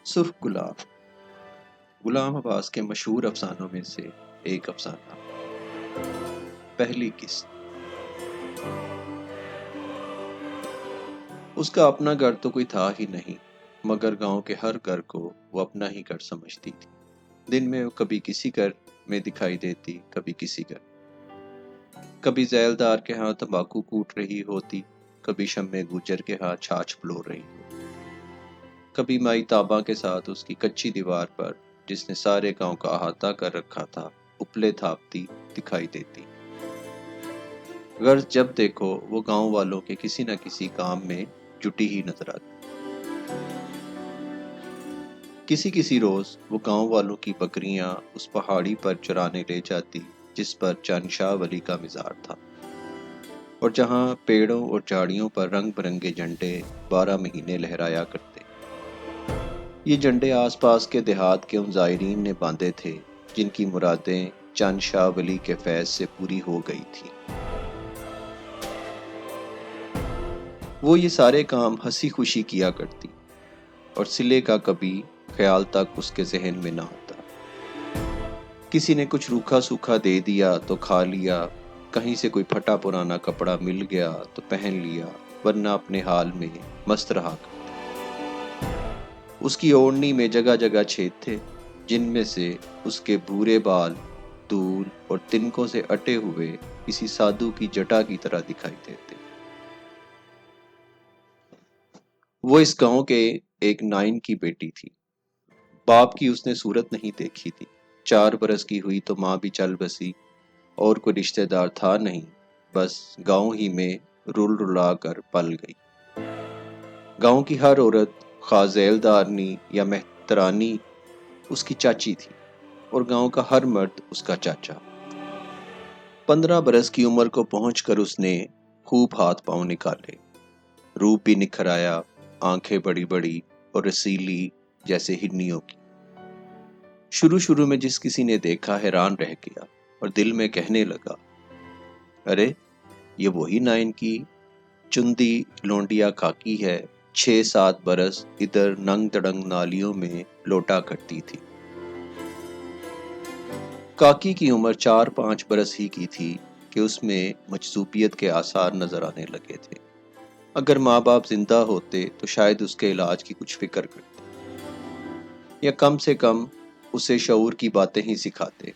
سرخ گلاب غلام عباس کے مشہور افسانوں میں سے ایک افسانہ۔ پہلی قسط۔ اس کا اپنا گھر تو کوئی تھا ہی نہیں، مگر گاؤں کے ہر گھر کو وہ اپنا ہی گھر سمجھتی تھی۔ دن میں وہ کبھی کسی گھر میں دکھائی دیتی، کبھی کسی گھر، کبھی ذیلدار کے ہاں تمباکو کوٹ رہی ہوتی، کبھی شمع گوجر کے ہاں چھاچھ پلو رہی ہوتی، کبھی مائی تاباں کے ساتھ اس کی کچی دیوار پر جس نے سارے گاؤں کا احاطہ کر رکھا تھا اپلے تھاپتی دکھائی دیتی۔ غرض جب دیکھو وہ گاؤں والوں کے کسی نہ کسی کام میں جٹی ہی نظر آتی۔ کسی روز وہ گاؤں والوں کی بکریاں اس پہاڑی پر چرانے لے جاتی جس پر چند شاہ ولی کا مزار تھا، اور جہاں پیڑوں اور جھاڑیوں پر رنگ برنگے جھنڈے 12 مہینے لہرایا کرتے۔ یہ جھنڈے آس پاس کے دیہات کے ان زائرین نے باندھے تھے جن کی مرادیں چند شاہ ولی کے فیض سے پوری ہو گئی تھی۔ وہ یہ سارے کام ہنسی خوشی کیا کرتی، اور صلے کا کبھی خیال تک اس کے ذہن میں نہ آتا۔ کسی نے کچھ روکھا سوکھا دے دیا تو کھا لیا، کہیں سے کوئی پھٹا پرانا کپڑا مل گیا تو پہن لیا، ورنہ اپنے حال میں مست رہا کرتی۔ اس کی اوڑھنی میں جگہ جگہ چھید تھے جن میں سے اس کے بھورے بال دول اور تنکوں سے اٹے ہوئے کسی سادھو کی جٹا کی طرح دکھائی دیتے۔ وہ اس گاؤں کے ایک نائن کی بیٹی تھی۔ باپ کی اس نے صورت نہیں دیکھی تھی۔ 4 برس کی ہوئی تو ماں بھی چل بسی، اور کوئی رشتہ دار تھا نہیں، بس گاؤں ہی میں رل رلا کر پل گئی۔ گاؤں کی ہر عورت خواہ ذیلدارنی یا مہترانی اس کی چاچی تھی، اور گاؤں کا ہر مرد اس کا چاچا۔ 15 برس کی عمر کو پہنچ کر اس نے خوب ہاتھ پاؤں نکالے، روپ بھی نکھر آیا، آنکھیں بڑی بڑی اور رسیلی جیسے ہرنیوں کی۔ شروع میں جس کسی نے دیکھا حیران رہ گیا اور دل میں کہنے لگا، ارے یہ وہی نائن کی چندی لونڈیا کاکی ہے، 6-7 برس ادھر ننگ تڑنگ نالیوں میں لوٹا کرتی تھی۔ کاکی کی عمر 4-5 برس ہی کی تھی کہ اس میں مجذوبیت کے آثار نظر آنے لگے تھے۔ اگر ماں باپ زندہ ہوتے تو شاید اس کے علاج کی کچھ فکر کرتے، یا کم سے کم اسے شعور کی باتیں ہی سکھاتے۔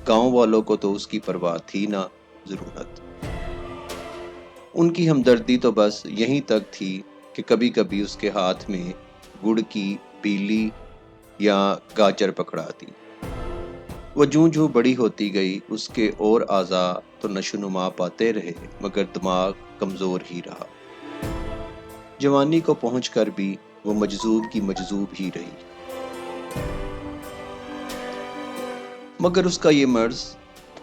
گاؤں والوں کو تو اس کی پرواہ تھی نہ ضرورت۔ ان کی ہمدردی تو بس یہیں تک تھی کہ کبھی کبھی اس کے ہاتھ میں گڑ کی پیلی یا گاجر پکڑا دی۔ وہ جوں بڑی ہوتی گئی اس کے اور اعضاء تو نشو نما پاتے رہے، مگر دماغ کمزور ہی رہا۔ جوانی کو پہنچ کر بھی وہ مجذوب کی مجذوب ہی رہی۔ مگر اس کا یہ مرض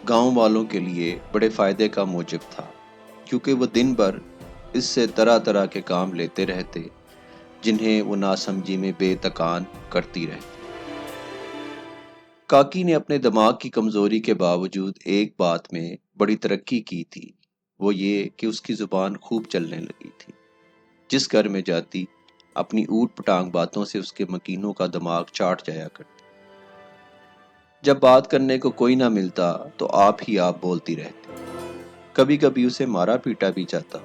گاؤں والوں کے لیے بڑے فائدے کا موجب تھا، کیونکہ وہ دن بھر اس سے طرح طرح کے کام لیتے رہتے جنہیں وہ ناسمجھی میں بے تکان کرتی رہتی۔ کاکی نے اپنے دماغ کی کمزوری کے باوجود ایک بات میں بڑی ترقی کی تھی، وہ یہ کہ اس کی زبان خوب چلنے لگی تھی۔ جس گھر میں جاتی اپنی اوٹ پٹانگ باتوں سے اس کے مکینوں کا دماغ چاٹ جایا کرتی۔ جب بات کرنے کو کوئی نہ ملتا تو آپ ہی آپ بولتی رہتی۔ کبھی کبھی اسے مارا پیٹا بھی جاتا،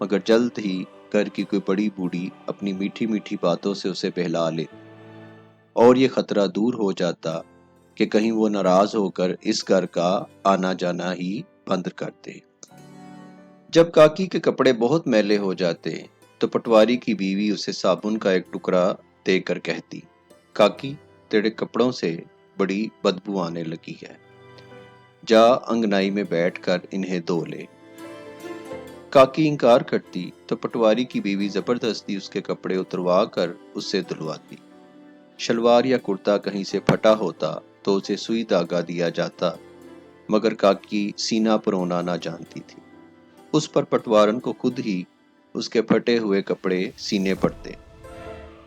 مگر جلد ہی گھر کی کوئی بڑی بوڑھی اپنی میٹھی میٹھی باتوں سے اسے بہلا لیتی، اور یہ خطرہ دور ہو جاتا کہ کہیں وہ ناراض ہو کر اس گھر کا آنا جانا ہی بند کر دے۔ جب کاکی کے کپڑے بہت میلے ہو جاتے تو پٹواری کی بیوی اسے صابن کا ایک ٹکڑا دے کر کہتی، کاکی تیرے کپڑوں سے بڑی بدبو آنے لگی ہے، جا انگنائی میں بیٹھ کر انہیں دھو لے۔ کاکی انکار کرتی تو پٹواری کی بیوی زبردستی اس کے کپڑے اتروا کر اس سے دھلواتی۔ شلوار یا کرتا کہیں سے پھٹا ہوتا تو اسے سوئی دھاگا دیا جاتا، مگر کاکی سینہ پرونا نہ جانتی تھی۔ اس پر پٹوارن کو خود ہی اس کے پھٹے ہوئے کپڑے سینے پڑتے،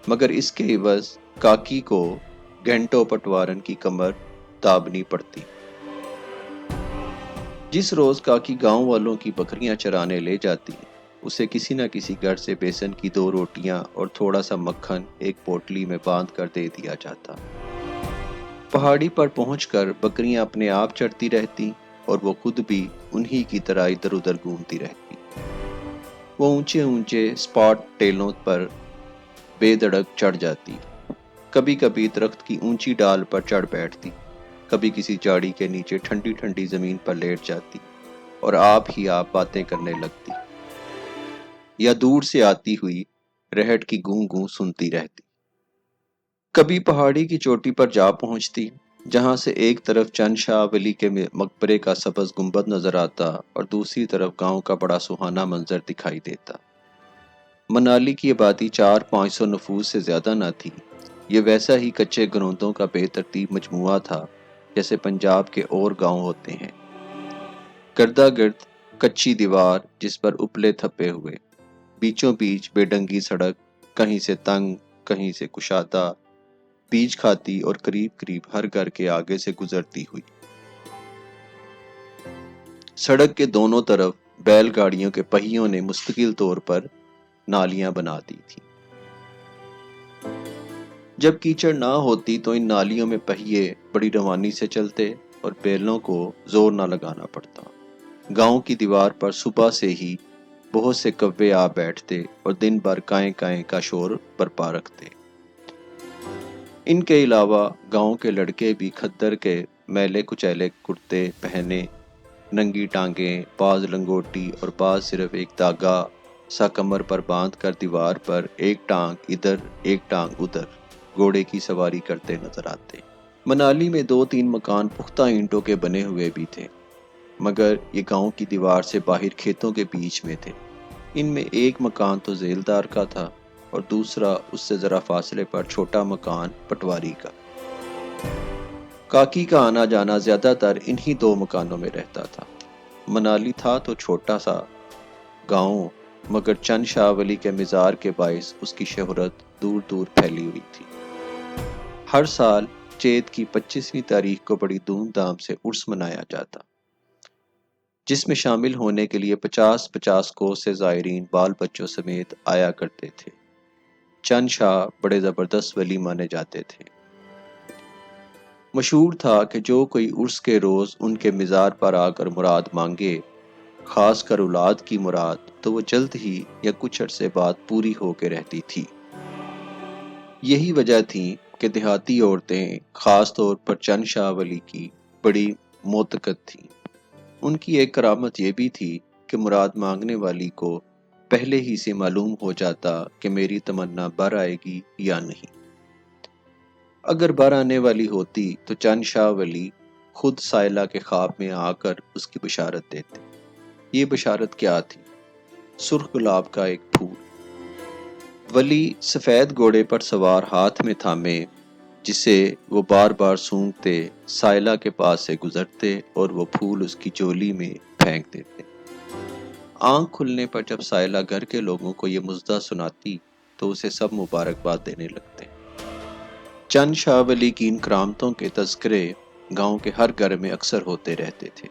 مگر اس کے عوض کاکی کو گھنٹوں پٹوارن کی کمر دابنی پڑتی۔ جس روز کاکی گاؤں والوں کی بکریاں چرانے لے جاتی اسے کسی نہ کسی گھر سے بیسن کی 2 روٹیاں اور تھوڑا سا مکھن ایک پوٹلی میں باندھ کر دے دیا جاتا۔ پہاڑی پر پہنچ کر بکریاں اپنے آپ چرتی رہتی اور وہ خود بھی انہی کی طرح ادھر ادھر گھومتی رہتی۔ وہ اونچے اونچے سپاٹ ٹیلوں پر بے دھڑک چڑھ جاتی، کبھی کبھی درخت کی اونچی ڈال پر چڑھ بیٹھتی، کبھی کسی جھاڑی کے نیچے ٹھنڈی ٹھنڈی زمین پر لیٹ جاتی اور آپ ہی آپ باتیں کرنے لگتی، یا دور سے آتی ہوئی رہٹ کی گوں گوں سنتی رہتی۔ کبھی پہاڑی کی چوٹی پر جا پہنچتی جہاں سے ایک طرف چند شاہ ولی کے مقبرے کا سبز گنبد نظر آتا اور دوسری طرف گاؤں کا بڑا سہانا منظر دکھائی دیتا۔ منالی کی آبادی 400-500 نفوس سے زیادہ نہ تھی، یہ ویسا ہی کچے گروندوں کا بے ترتیب مجموعہ تھا جیسے پنجاب کے اور گاؤں ہوتے ہیں، گردا گرد کچی دیوار جس پر اپلے تھپے ہوئے، بیچوں بیچ بے ڈنگی سڑک، کہیں سے تنگ کہیں سے کشادہ، بیچ کھاتی اور قریب قریب ہر گھر کے آگے سے گزرتی ہوئی۔ سڑک کے دونوں طرف بیل گاڑیوں کے پہیوں نے مستقل طور پر نالیاں بنا دی تھی۔ جب کیچڑ نہ ہوتی تو ان نالیوں میں پہیے بڑی روانی سے چلتے اور بیلوں کو زور نہ لگانا پڑتا۔ گاؤں کی دیوار پر صبح سے ہی بہت سے کوے آ بیٹھتے اور دن بھر کائیں کائیں کا شور برپا رکھتے۔ ان کے علاوہ گاؤں کے لڑکے بھی کھدر کے میلے کچیلے کرتے پہنے، ننگی ٹانگیں، بعض لنگوٹی اور بعض صرف ایک داغا سا کمر پر باندھ کر دیوار پر ایک ٹانگ ادھر ایک ٹانگ ادھر گھوڑے کی سواری کرتے نظر آتے۔ منالی میں 2-3 مکان پختہ اینٹوں کے بنے ہوئے بھی تھے، مگر یہ گاؤں کی دیوار سے باہر کھیتوں کے بیچ میں تھے۔ ان میں ایک مکان تو ذیلدار کا تھا اور دوسرا اس سے ذرا فاصلے پر چھوٹا مکان پٹواری کا۔ کاکی کا آنا جانا زیادہ تر انہی 2 مکانوں میں رہتا تھا۔ منالی تھا تو چھوٹا سا گاؤں، مگر چند شاہ ولی کے مزار کے باعث اس کی شہرت دور دور پھیلی ہوئی تھی۔ ہر سال چیت کی 25ویں تاریخ کو بڑی دھوم دھام سے عرس منایا جاتا، جس میں شامل ہونے کے لیے 50-50 کوس سے زائرین بال بچوں سمیت آیا کرتے تھے۔ چند شاہ بڑے زبردست ولی مانے جاتے تھے۔ مشہور تھا کہ جو کوئی عرس کے روز ان کے مزار پر آ کر مراد مانگے، خاص کر اولاد کی مراد، تو وہ جلد ہی یا کچھ عرصے بعد پوری ہو کے رہتی تھی۔ یہی وجہ تھی کہ دیہاتی عورتیں خاص طور پر چند شاہ ولی کی بڑی معتقد تھیں۔ ان کی ایک کرامت یہ بھی تھی کہ مراد مانگنے والی کو پہلے ہی سے معلوم ہو جاتا کہ میری تمنا بر آئے گی یا نہیں۔ اگر بر آنے والی ہوتی تو چند شاہ ولی خود سائلہ کے خواب میں آ کر اس کی بشارت دیتے۔ یہ بشارت کیا تھی؟ سرخ گلاب کا ایک پھول۔ ولی سفید گھوڑے پر سوار ہاتھ میں تھامے، جسے وہ بار بار سونگتے، سائلہ کے پاس سے گزرتے اور وہ پھول اس کی چولی میں پھینک دیتے۔ آنکھ کھلنے پر جب سائلہ گھر کے لوگوں کو یہ مژدہ سناتی تو اسے سب مبارکباد دینے لگتے۔ چند شاہ ولی کی ان کرامتوں کے تذکرے گاؤں کے ہر گھر میں اکثر ہوتے رہتے تھے۔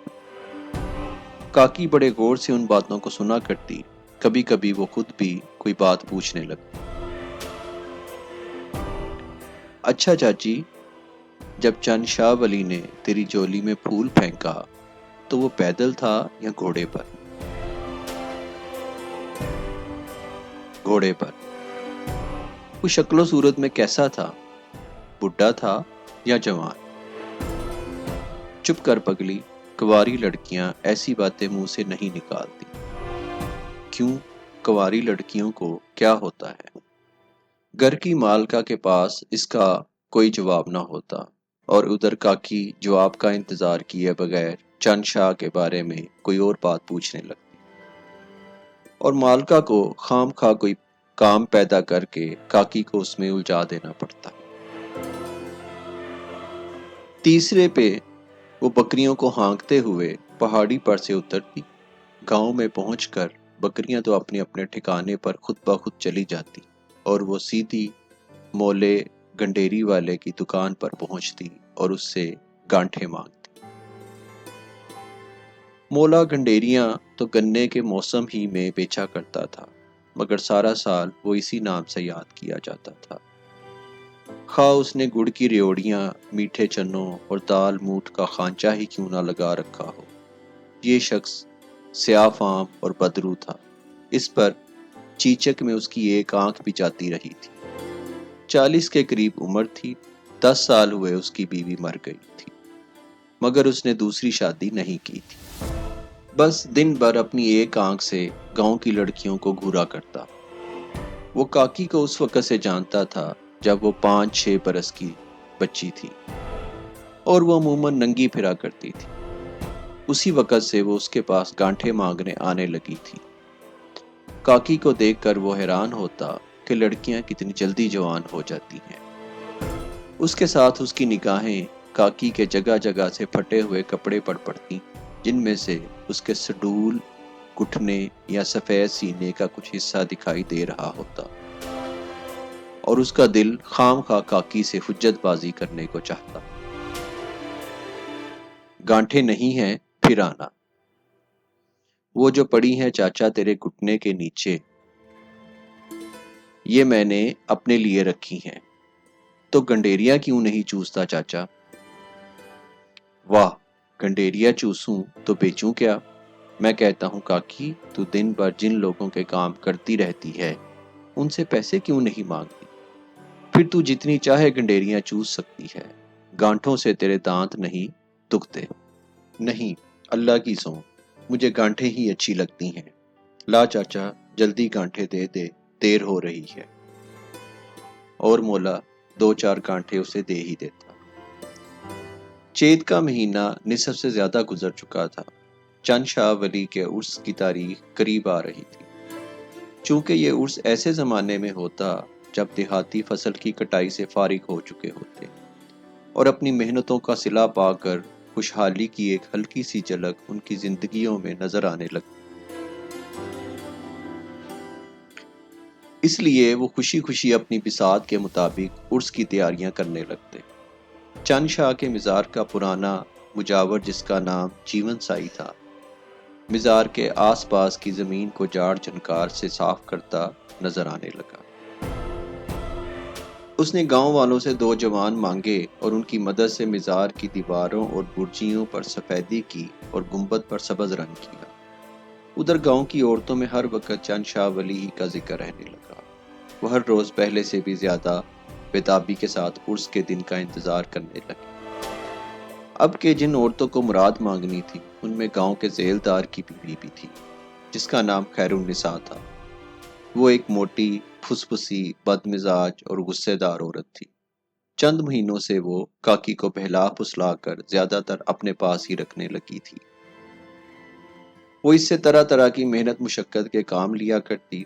کاکی بڑے غور سے ان باتوں کو سنا کرتی، کبھی کبھی وہ خود بھی کوئی بات پوچھنے لگتی۔ اچھا چاچی، جب چند شاہ ولی نے تیری چولی میں پھول پھینکا تو وہ پیدل تھا یا گھوڑے پر؟ گھوڑے پر۔ وہ شکل و صورت میں کیسا تھا؟ بڈھا تھا یا جوان؟ چپ کر پگلی، کنواری لڑکیاں ایسی باتیں منہ سے نہیں نکالتی۔ کیوں؟ کنواری لڑکیوں کو کیا ہوتا ہے؟ گھر کی مالکہ کے پاس اس کا کوئی جواب نہ ہوتا اور ادھر کاکی جواب کا انتظار کیے بغیر چند شاہ کے بارے میں کوئی اور بات پوچھنے لگتی اور مالکہ کو خام خواہ کوئی کام پیدا کر کے کاکی کو اس میں الجھا دینا پڑتا۔ تیسرے پہ وہ بکریوں کو ہانکتے ہوئے پہاڑی پر سے اترتی، گاؤں میں پہنچ کر بکریاں تو اپنے اپنے ٹھکانے پر خود بخود چلی جاتی اور وہ سیدھی مولے گنڈیری والے کی دکان پر پہنچتی اور اس سے گانٹھیں مانگتی۔ مولا گنڈیریاں تو گنے کے موسم ہی میں بیچا کرتا تھا، مگر سارا سال وہ اسی نام سے یاد کیا جاتا تھا۔ خواہ اس نے گڑ کی ریوڑیاں، میٹھے چنوں اور دال موٹ کا خانچہ ہی کیوں نہ لگا رکھا ہو، یہ شخص سیاہ فام اور بدرو تھا۔ اس پر چیچک میں اس کی ایک آنکھ بھی جاتی رہی تھی۔ 40 کے قریب عمر تھی، 10 سال ہوئے اس کی بیوی مر گئی تھی، مگر اس نے دوسری شادی نہیں کی تھی۔ بس دن بھر اپنی ایک آنکھ سے گاؤں کی لڑکیوں کو گھورا کرتا۔ وہ کاکی کو اس وقت سے جانتا تھا جب وہ 5-6 برس کی بچی تھی، اور وہ عموماً ننگی پھرا کرتی تھی۔ اسی وقت سے وہ اس کے پاس گانٹھے مانگنے آنے لگی تھی۔ کاکی کو دیکھ کر وہ حیران ہوتا کہ لڑکیاں کتنی جلدی جوان ہو جاتی ہیں۔ اس کے ساتھ اس کی نگاہیں کاکی کے جگہ جگہ سے پھٹے ہوئے کپڑے پر پڑتی، جن میں سے اس کے سڈول، گھٹنے یا سفید سینے کا کچھ حصہ دکھائی دے رہا ہوتا، اور اس کا دل خام خواہ کاکی سے حجت بازی کرنے کو چاہتا۔ گانٹھے نہیں ہیں، پھر آنا۔ وہ جو پڑی ہیں چاچا تیرے گھٹنے کے نیچے، یہ میں نے اپنے لیے رکھی ہیں۔ تو گنڈیریا کیوں نہیں چوستا چاچا؟ واہ، گنڈیریا چوسوں تو بیچوں کیا؟ میں کہتا ہوں کاکی، تو دن بھر جن لوگوں کے کام کرتی رہتی ہے، ان سے پیسے کیوں نہیں مانگتی؟ پھر تو جتنی چاہے گنڈیریاں چوس سکتی ہے، گانٹھوں سے تیرے دانت نہیں دکھتے۔ نہیں، اللہ کی سو، مجھے گانٹھیں ہی اچھی لگتی ہیں۔ لا چاچا، جلدی گانٹھے دے دے، دیر ہو رہی ہے۔ اور مولا 2-4 گانٹھے اسے دے ہی دیتا۔ چیت کا مہینہ نصف سے زیادہ گزر چکا تھا۔ چند شاہ ولی کے عرس کی تاریخ قریب آ رہی تھی۔ چونکہ یہ عرس ایسے زمانے میں ہوتا جب دیہاتی فصل کی کٹائی سے فارغ ہو چکے ہوتے اور اپنی محنتوں کا صلہ پا کر خوشحالی کی ایک ہلکی سی جھلک ان کی زندگیوں میں نظر آنے لگتی۔ اس لیے وہ خوشی خوشی اپنی بساط کے مطابق عرس کی تیاریاں کرنے لگتے۔ چند شاہ کے مزار کا پرانا مجاور، جس کا نام جیون سائی تھا، مزار کے آس پاس کی زمین کو جاڑ جھنکار سے صاف کرتا نظر آنے لگا۔ اس نے گاؤں والوں سے 2 جوان مانگے اور ان کی مدد سے مزار کی دیواروں اور برجیوں پر سفیدی کی اور گنبد پر سبز رنگ کیا۔ ادھر گاؤں کی عورتوں میں ہر وقت چند شاہ ولی ہی کا ذکر رہنے لگا۔ وہ ہر روز پہلے سے بھی زیادہ بیتابی کے ساتھ عرس کے دن کا انتظار کرنے لگے۔ اب کہ جن عورتوں کو مراد مانگنی تھی، ان میں گاؤں کے ذیلدار کی بیوی بھی تھی، جس کا نام خیر النساء تھا۔ وہ ایک موٹی، پھسپھسی، بد مزاج اور غصے دار عورت تھی۔ چند مہینوں سے وہ کاکی کو بہلا پھسلا کر زیادہ تر اپنے پاس ہی رکھنے لگی تھی۔ وہ اس سے طرح طرح کی محنت مشقت کے کام لیا کرتی۔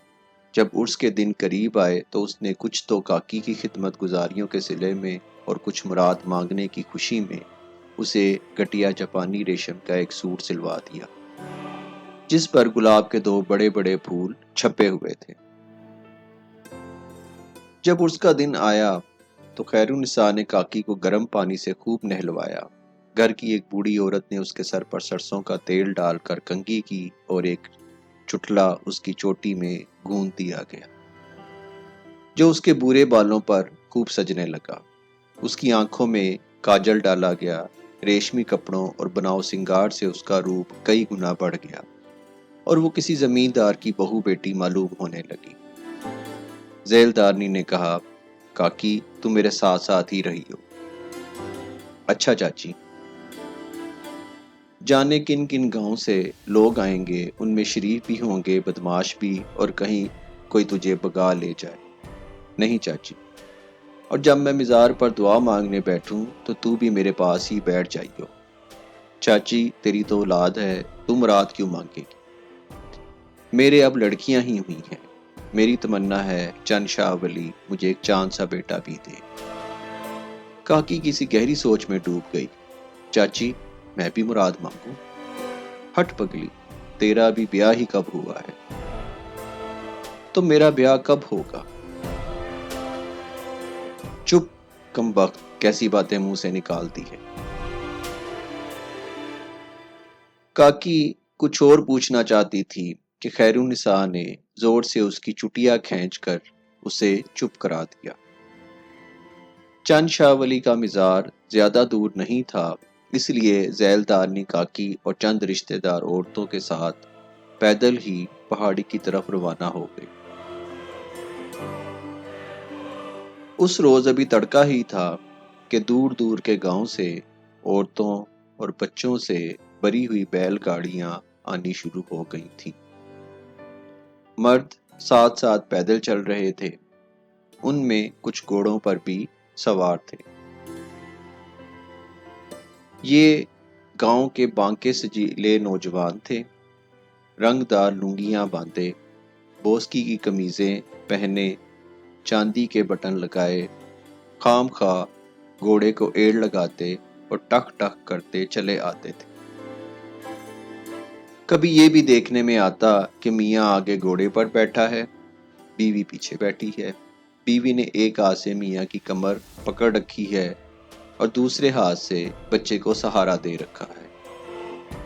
جب عرس کے دن قریب آئے تو اس نے کچھ تو کاکی کی خدمت گزاریوں کے صلے میں اور کچھ مراد مانگنے کی خوشی میں اسے گٹیا جاپانی ریشم کا ایک سوٹ سلوا دیا، جس پر گلاب کے 2 بڑے بڑے پھول چھپے ہوئے تھے۔ جب عرس کا دن آیا تو خیر النساء نے کاکی کو گرم پانی سے خوب نہلوایا۔ گھر کی ایک بوڑھی عورت نے اس کے سر پر سرسوں کا تیل ڈال کر کنگھی کی اور ایک چٹلا اس کی چوٹی میں گوندھ دیا گیا، جو اس کے بورے بالوں پر خوب سجنے لگا۔ اس کی آنکھوں میں کاجل ڈالا گیا۔ ریشمی کپڑوں اور بناؤ سنگار سے اس کا روپ کئی گنا بڑھ گیا اور وہ کسی زمیندار کی بہو بیٹی معلوم ہونے لگی۔ ذیلدارنی نے کہا، کاکی تم میرے ساتھ ساتھ ہی رہی ہو۔ اچھا چاچی۔ جانے کن کن گاؤں سے لوگ آئیں گے، ان میں شریف بھی ہوں گے، بدماش بھی، اور کہیں کوئی تجھے بگا لے جائے۔ نہیں چاچی، اور جب میں مزار پر دعا مانگنے بیٹھوں تو بھی میرے پاس ہی بیٹھ جائیو۔ چاچی تیری تو اولاد ہے، تم مراد کیوں مانگے گی؟ میرے اب لڑکیاں ہی ہوئی ہیں، میری تمنا ہے چند شاہ ولی مجھے ایک چاند سا بیٹا بھی دے۔ کاکی کسی گہری سوچ میں ڈوب گئی۔ چاچی میں بھی مراد مانگوں؟ ہٹ پگلی، تیرا بھی بیاہ ہی کب ہوا ہے؟ تو میرا بیاہ کب ہوگا؟ چپ کم بخت، کیسی باتیں منہ سے نکالتی ہے۔ کاکی کچھ اور پوچھنا چاہتی تھی کہ خیرالنساء نے زور سے اس کی چٹیا کھینچ کر اسے چپ کرا دیا۔ چند شاہ ولی کا مزار زیادہ دور نہیں تھا، اس لیے ذیلدارنی کاکی اور چند رشتہ دار عورتوں کے ساتھ پیدل ہی پہاڑی کی طرف روانہ ہو گئی۔ اس روز ابھی تڑکا ہی تھا کہ دور دور کے گاؤں سے عورتوں اور بچوں سے بری ہوئی بیل گاڑیاں آنی شروع ہو گئی تھیں۔ مرد ساتھ ساتھ پیدل چل رہے تھے، ان میں کچھ گھوڑوں پر بھی سوار تھے۔ یہ گاؤں کے بانکے سجیلے نوجوان تھے، رنگ دار لنگیاں باندھے، بوسکی کی قمیضیں پہنے، چاندی کے بٹن لگائے، خام خواہ گھوڑے کو ایڑ لگاتے اور ٹک ٹک کرتے چلے آتے تھے۔ کبھی یہ بھی دیکھنے میں آتا کہ میاں آگے گھوڑے پر بیٹھا ہے، بیوی پیچھے بیٹھی ہے، بیوی نے ایک ہاتھ سے میاں کی کمر پکڑ رکھی ہے اور دوسرے ہاتھ سے بچے کو سہارا دے رکھا ہے،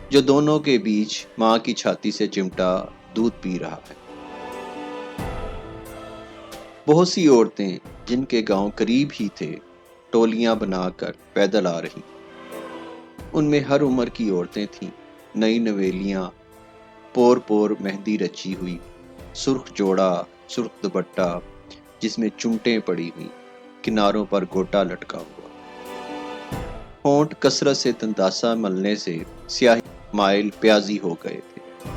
جو دونوں کے بیچ ماں کی چھاتی سے چمٹا دودھ پی رہا ہے۔ بہت سی عورتیں جن کے گاؤں قریب ہی تھے ٹولیاں بنا کر پیدل آ رہی، ان میں ہر عمر کی عورتیں تھیں، نئی نویلیاں، پور پور مہندی رچی ہوئی، سرخ جوڑا، سرخ دوپٹہ جس میں چمٹیں پڑی ہوئی، کناروں پر گوٹا لٹکا ہوا، ہونٹ کثرت سے تنداسا ملنے سے سیاہی مائل پیازی ہو گئے تھے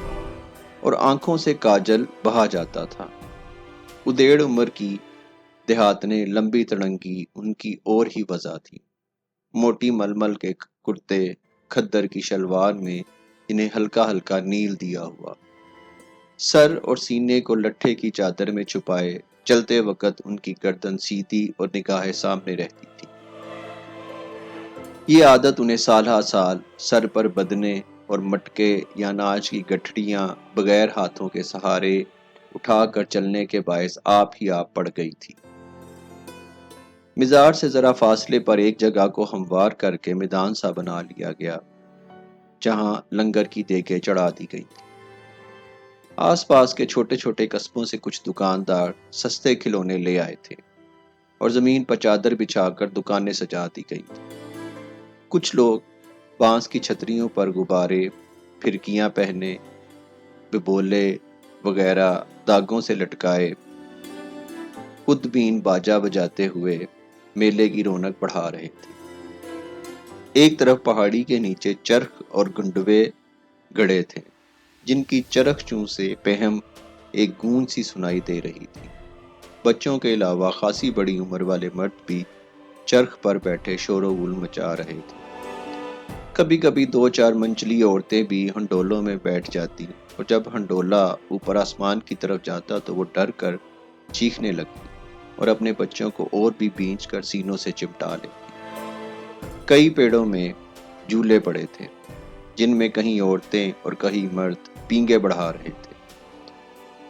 اور آنکھوں سے کاجل بہا جاتا تھا۔ ادیڑ عمر کی دیہاتنیں لمبی تڑنگی ان کی اور ہی وضع تھی، موٹی ململ کے کرتے، کھدر کی شلوار میں جنہیں ہلکا ہلکا نیل دیا ہوا، سر اور سینے کو لٹھے کی چادر میں چھپائے چلتے وقت ان کی گردن سیدھی اور نگاہیں سامنے رہتی تھی۔ یہ عادت انہیں سال ہا سال سر پر بدنے اور مٹکے یا اناج کی گٹھڑیاں بغیر ہاتھوں کے سہارے اٹھا کر چلنے کے باعث آپ ہی آپ پڑ گئی تھی۔ مزار سے ذرا فاصلے پر ایک جگہ کو ہموار کر کے میدان سا بنا لیا گیا، جہاں لنگر کی دیگیں چڑھا دی گئی تھی۔ آس پاس کے چھوٹے چھوٹے قصبوں سے کچھ دکاندار سستے کھلونے لے آئے تھے اور زمین پر چادر بچھا کر دکانیں سجا دی گئی تھیں۔ کچھ لوگ بانس کی چھتریوں پر غبارے، پھرکیاں پہنے، ببولے وغیرہ داغوں سے لٹکائے خود بین باجا بجاتے ہوئے میلے کی رونق بڑھا رہے تھے۔ ایک طرف پہاڑی کے نیچے چرخ اور گنڈوے گڑے تھے، جن کی چرخ چوں سے پہم ایک گونج سی سنائی دے رہی تھی۔ بچوں کے علاوہ خاصی بڑی عمر والے مرد بھی چرخ پر بیٹھے شور و غل مچا رہے تھے۔ کبھی کبھی دو چار منچلی عورتیں بھی ہنڈولوں میں بیٹھ جاتی اور جب ہنڈولا اوپر آسمان کی طرف جاتا تو وہ ڈر کر چیخنے لگتی اور اپنے بچوں کو اور بھی بینچ کر سینوں سے چمٹا لیتی۔ کئی پیڑوں میں جھولے پڑے تھے، جن میں کہیں عورتیں اور کہیں مرد پینگے بڑھا رہے تھے۔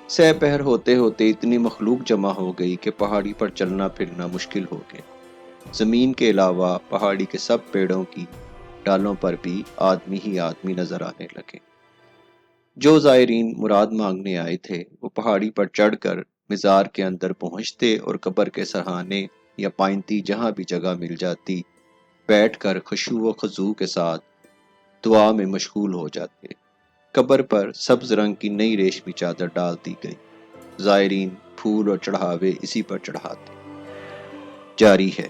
سہ پہر ہوتے ہوتے اتنی مخلوق جمع ہو گئی کہ پہاڑی پر چلنا پھرنا مشکل ہو گیا۔ زمین کے علاوہ پہاڑی کے سب پیڑوں کی ڈالوں پر بھی آدمی ہی آدمی نظر آنے لگے۔ جو زائرین مراد مانگنے آئے تھے وہ پہاڑی پر چڑھ کر مزار کے اندر پہنچتے اور قبر کے سرہانے یا پائنتی جہاں بھی جگہ مل جاتی بیٹھ کر خشوع و خضوع کے ساتھ دعا میں مشغول ہو جاتے۔ قبر پر سبز رنگ کی نئی ریشمی چادر ڈال دی گئی، زائرین پھول اور چڑھاوے اسی پر چڑھاتے۔ جاری ہے۔